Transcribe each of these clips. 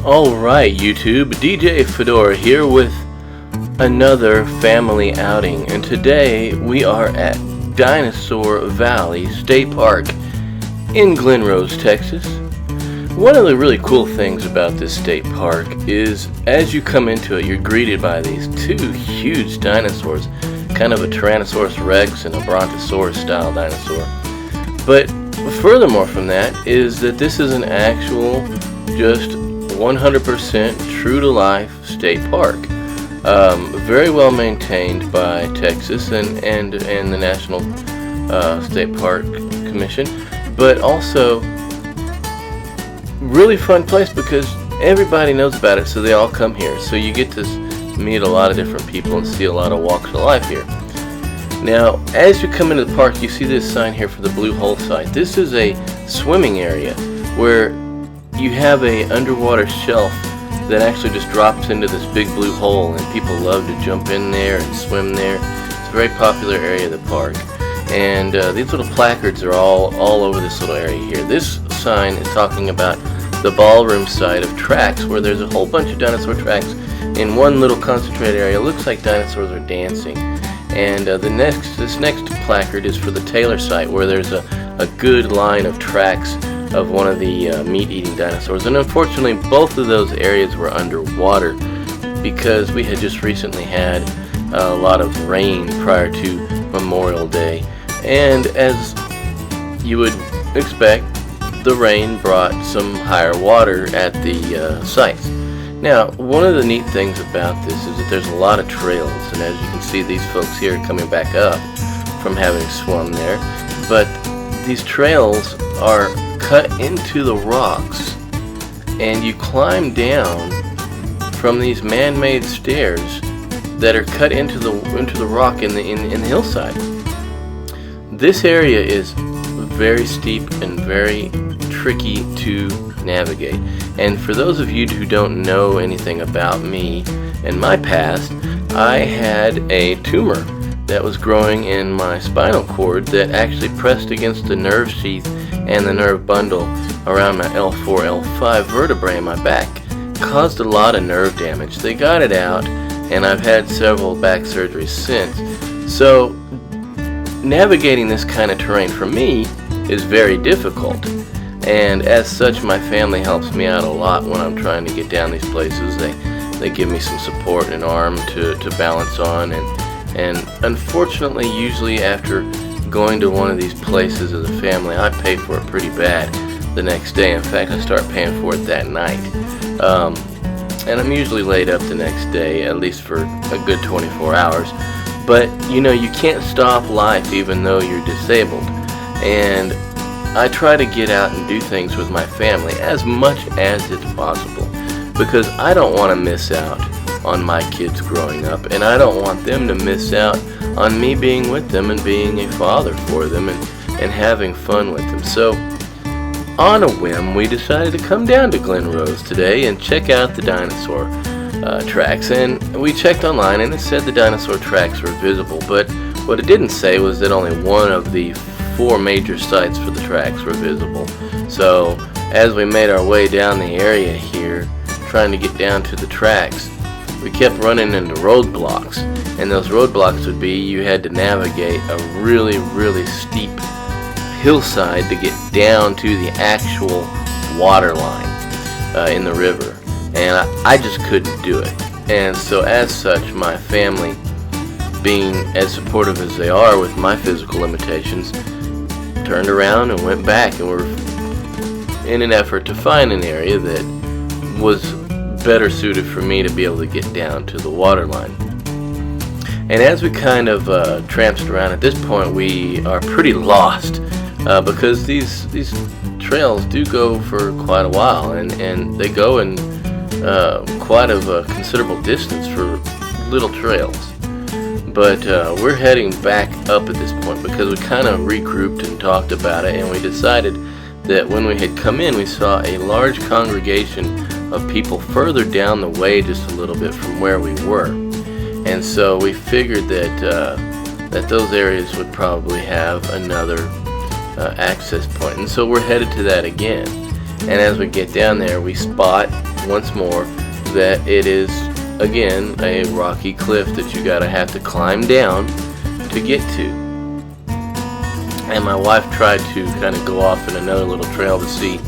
Alright, YouTube, DJ Fedora here with another family outing, and today we are at Dinosaur Valley State Park in Glen Rose, Texas. One of the really cool things about this state park is as you come into it, you're greeted by these two huge dinosaurs, kind of a Tyrannosaurus Rex and a Brontosaurus style dinosaur. But furthermore from that is that this is an actual, just 100% true to life state park. Very well maintained by Texas and the National State Park Commission, but also really fun place because everybody knows about it, so they all come here. So you get to meet a lot of different people and see a lot of walks of life here. Now, as you come into the park, you see this sign here for the Blue Hole site. This is a swimming area where you have a underwater shelf that actually just drops into this big blue hole, and people love to jump in there and swim there. It's a very popular area of the park, and these little placards are all over this little area here. This sign is talking about the ballroom side of tracks, where there's a whole bunch of dinosaur tracks in one little concentrated area. It looks like dinosaurs are dancing. And this next placard is for the Taylor site, where there's a good line of tracks of one of the meat-eating dinosaurs. And unfortunately, both of those areas were underwater because we had just recently had a lot of rain prior to Memorial Day. And as you would expect, the rain brought some higher water at the sites. Now, one of the neat things about this is that there's a lot of trails, and as you can see, these folks here are coming back up from having swum there. But these trails are cut into the rocks, and you climb down from these man-made stairs that are cut into the rock in the hillside. This area is very steep and very tricky to navigate. And for those of you who don't know anything about me and my past, I had a tumor that was growing in my spinal cord that actually pressed against the nerve sheath and the nerve bundle around my L4, L5 vertebrae in my back. Caused a lot of nerve damage. They got it out, and I've had several back surgeries since. So navigating this kind of terrain for me is very difficult. And as such, my family helps me out a lot when I'm trying to get down these places. They give me some support and an arm to balance on, and unfortunately, usually after going to one of these places as a family, I pay for it pretty bad the next day. In fact, I start paying for it that night. And I'm usually laid up the next day, at least for a good 24 hours. But, you know, you can't stop life even though you're disabled. And I try to get out and do things with my family as much as it's possible, because I don't want to miss out on my kids growing up, and I don't want them to miss out on me being with them and being a father for them and having fun with them. So on a whim, we decided to come down to Glen Rose today and check out the dinosaur tracks. And we checked online, and it said the dinosaur tracks were visible, but what it didn't say was that only one of the 4 major sites for the tracks were visible. So as we made our way down the area here, trying to get down to the tracks, we kept running into roadblocks, and those roadblocks would be you had to navigate a really, really steep hillside to get down to the actual water line in the river, and I just couldn't do it. And so as such, my family, being as supportive as they are with my physical limitations, turned around and went back, and we're in an effort to find an area that was better suited for me to be able to get down to the water line. And as we kind of tramped around, at this point we are pretty lost because these trails do go for quite a while, and they go in quite of a considerable distance for little trails. But we're heading back up at this point because we kind of regrouped and talked about it, and we decided that when we had come in, we saw a large congregation of people further down the way just a little bit from where we were. And so we figured that those areas would probably have another access point. And so we're headed to that again. And as we get down there, we spot once more that it is, again, a rocky cliff that you gotta have to climb down to get to. And my wife tried to kind of go off in another little trail to see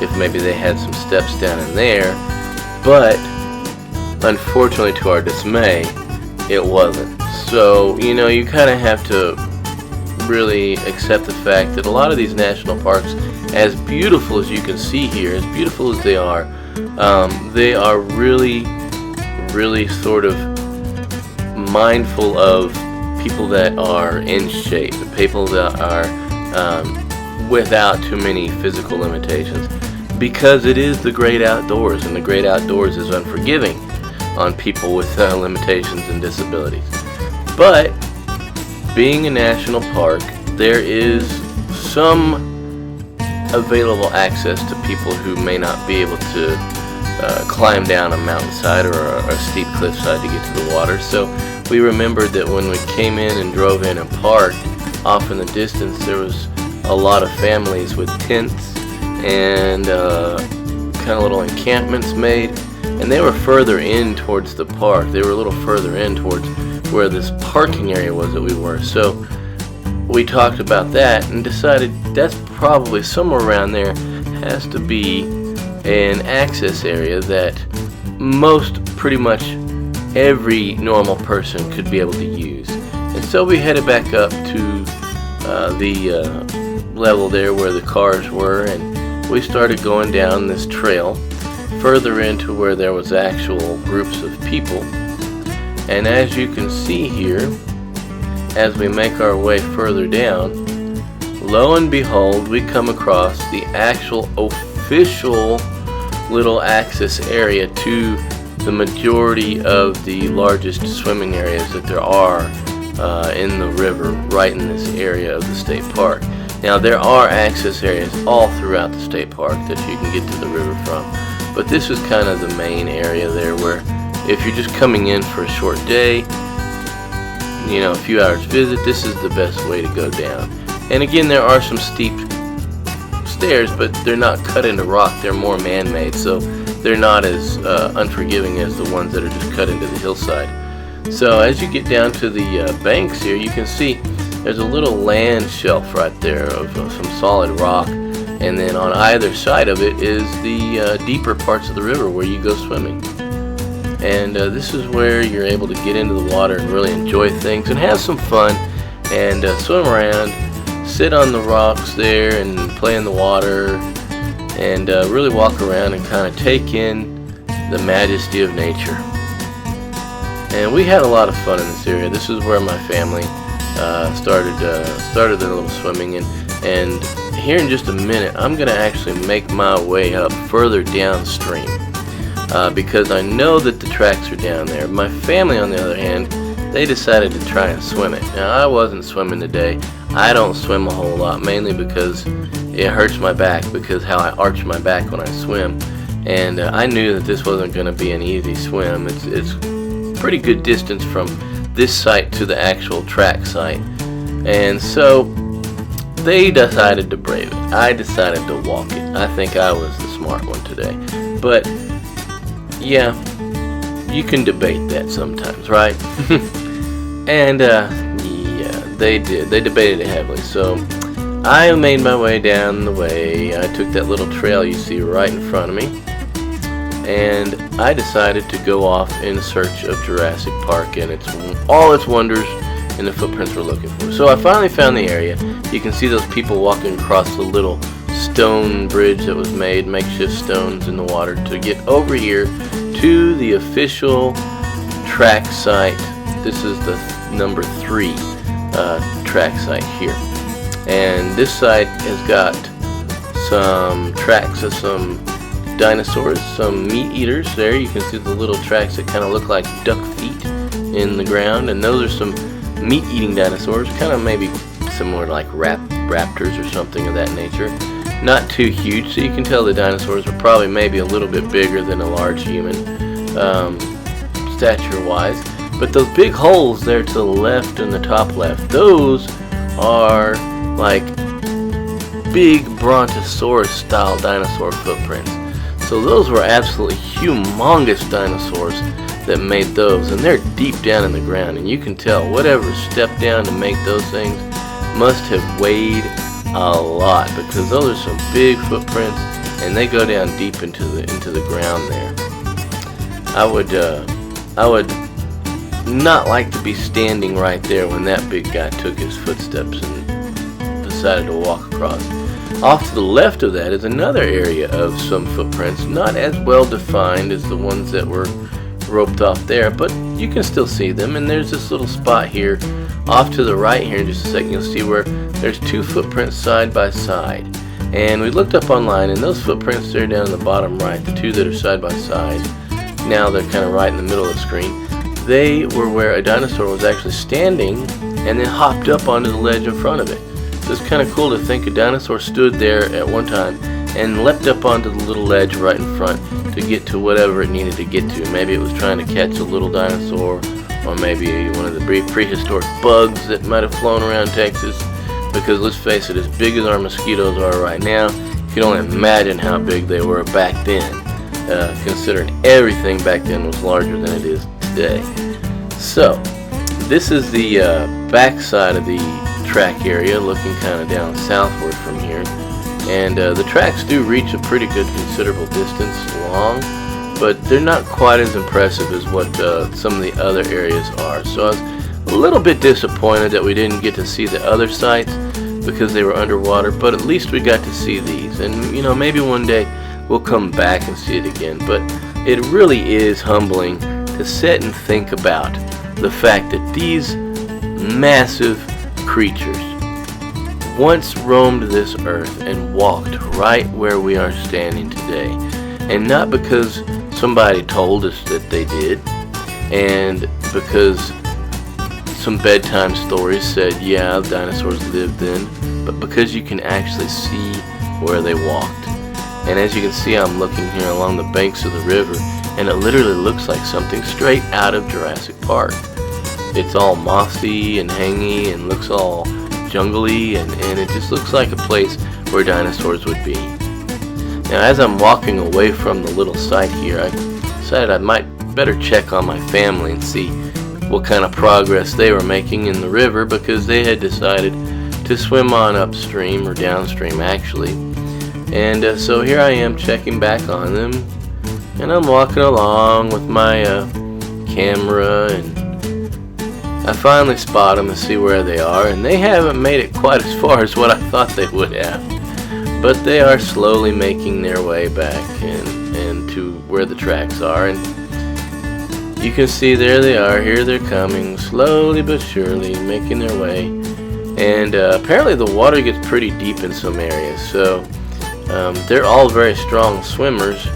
if maybe they had some steps down in there, but unfortunately, to our dismay, it wasn't. So, you know, you kind of have to really accept the fact that a lot of these national parks, as beautiful as you can see here, as beautiful as they are really, really sort of mindful of people that are in shape, people that are without too many physical limitations, because it is the great outdoors, and the great outdoors is unforgiving on people with limitations and disabilities. But being a national park, there is some available access to people who may not be able to climb down a mountainside or a steep cliffside to get to the water. So we remembered that when we came in and drove in and parked, off in the distance there was a lot of families with tents and kind of little encampments made, and they were further in towards the park. They were a little further in towards where this parking area was that we were. So we talked about that and decided that's probably somewhere around there has to be an access area that pretty much every normal person could be able to use. And so we headed back up to the level there where the cars were, and we started going down this trail further into where there was actual groups of people. And as you can see here, as we make our way further down, lo and behold, we come across the actual official little access area to the majority of the largest swimming areas that there are in the river, right in this area of the state park. Now, there are access areas all throughout the state park that you can get to the river from, but this is kind of the main area there where if you're just coming in for a short day, you know, a few hours visit, this is the best way to go down. And again, there are some steep stairs, but they're not cut into rock, they're more man-made, so they're not as unforgiving as the ones that are just cut into the hillside. So as you get down to the banks here, you can see there's a little land shelf right there of some solid rock, and then on either side of it is the deeper parts of the river where you go swimming. And this is where you're able to get into the water and really enjoy things and have some fun and swim around, sit on the rocks there and play in the water, and really walk around and kind of take in the majesty of nature. And we had a lot of fun in this area. This is where my family started their little swimming, and here in just a minute I'm gonna actually make my way up further downstream because I know that the tracks are down there. My family, on the other hand, they decided to try and swim it. Now, I wasn't swimming today. I don't swim a whole lot, mainly because it hurts my back, because how I arch my back when I swim. And I knew that this wasn't going to be an easy swim. It's pretty good distance from this site to the actual track site. And so they decided to brave it. I decided to walk it. I think I was the smart one today. But yeah, you can debate that sometimes, right? And yeah, they did. They debated it heavily. So I made my way down the way. I took that little trail you see right in front of me, and I decided to go off in search of Jurassic Park and all its wonders and the footprints we're looking for. So I finally found the area. You can see those people walking across the little stone bridge that was made, makeshift stones in the water, to get over here to the official track site. This is the number 3 track site here, and this site has got some tracks of some dinosaurs, some meat eaters. There you can see the little tracks that kind of look like duck feet in the ground, and those are some meat eating dinosaurs, kind of maybe similar to like raptors or something of that nature. Not too huge, so you can tell the dinosaurs are probably maybe a little bit bigger than a large human stature wise. But those big holes there to the left and the top left, those are like big Brontosaurus style dinosaur footprints. So those were absolutely humongous dinosaurs that made those, and they're deep down in the ground, and you can tell whatever stepped down to make those things must have weighed a lot, because those are some big footprints and they go down deep into the ground there. I would not like to be standing right there when that big guy took his footsteps and decided to walk across. Off to the left of that is another area of some footprints, not as well defined as the ones that were roped off there, but you can still see them. And there's this little spot here off to the right here in just a second. You'll see where there's two footprints side by side, and we looked up online, and those footprints there down in the bottom right, the two that are side by side, now they're kind of right in the middle of the screen, they were where a dinosaur was actually standing and then hopped up onto the ledge in front of it. So it's kind of cool to think a dinosaur stood there at one time and leapt up onto the little ledge right in front to get to whatever it needed to get to. Maybe it was trying to catch a little dinosaur, or maybe one of the prehistoric bugs that might have flown around Texas. Because let's face it, as big as our mosquitoes are right now, you can only imagine how big they were back then, considering everything back then was larger than it is today. So this is the back side of the track area, looking kind of down southward from here, and the tracks do reach a pretty good considerable distance long, but they're not quite as impressive as what some of the other areas are. So I was a little bit disappointed that we didn't get to see the other sites because they were underwater, but at least we got to see these, and you know, maybe one day we'll come back and see it again. But it really is humbling to sit and think about the fact that these massive creatures once roamed this earth and walked right where we are standing today, and not because somebody told us that they did, and because some bedtime stories said, yeah, dinosaurs lived then, but because you can actually see where they walked. And as you can see, I'm looking here along the banks of the river, and it literally looks like something straight out of Jurassic Park. It's all mossy and hangy and looks all jungly, and it just looks like a place where dinosaurs would be. Now, as I'm walking away from the little site here, I decided I might better check on my family and see what kind of progress they were making in the river, because they had decided to swim on upstream, or downstream actually. And so here I am checking back on them, and I'm walking along with my camera, and I finally spot them and see where they are, and they haven't made it quite as far as what I thought they would have, but they are slowly making their way back and to where the tracks are. And you can see there they are, here they're coming, slowly but surely making their way. And apparently the water gets pretty deep in some areas, so they're all very strong swimmers,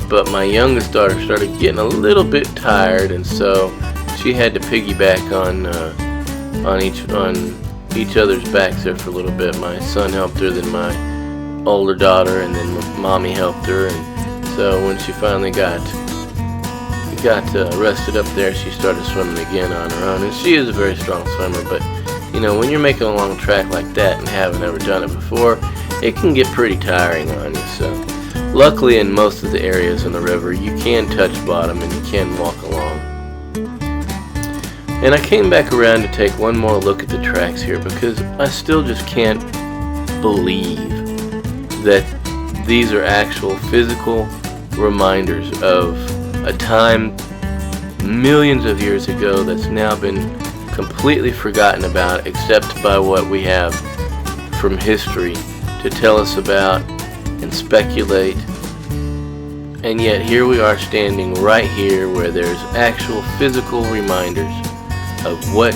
but my youngest daughter started getting a little bit tired, and so she had to piggyback on each other's backs there for a little bit. My son helped her, then my older daughter, and then mommy helped her. And so when she finally got rested up there, she started swimming again on her own. And she is a very strong swimmer, but you know, when you're making a long track like that and haven't ever done it before, it can get pretty tiring on you. So luckily, in most of the areas in the river, you can touch bottom and you can walk along. And I came back around to take one more look at the tracks here, because I still just can't believe that these are actual physical reminders of a time millions of years ago that's now been completely forgotten about, except by what we have from history to tell us about and speculate. And yet here we are standing right here where there's actual physical reminders of what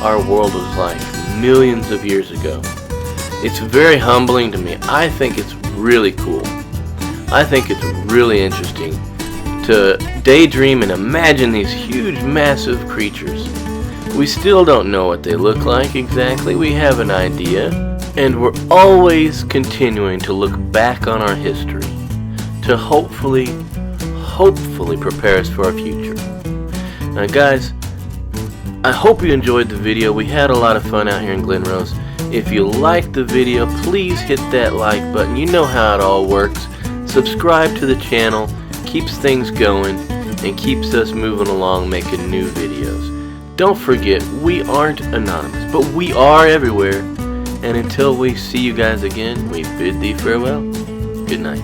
our world was like millions of years ago. It's very humbling to me. I think it's really cool. I think it's really interesting to daydream and imagine these huge, massive creatures. We still don't know what they look like exactly. We have an idea, and we're always continuing to look back on our history to hopefully prepare us for our future. Now guys, I hope you enjoyed the video. We had a lot of fun out here in Glen Rose, If you liked the video, please hit that like button. You know how it all works. Subscribe to the channel, keeps things going, and keeps us moving along making new videos. Don't forget, we aren't anonymous, but we are everywhere. And until we see you guys again, we bid thee farewell. Good night.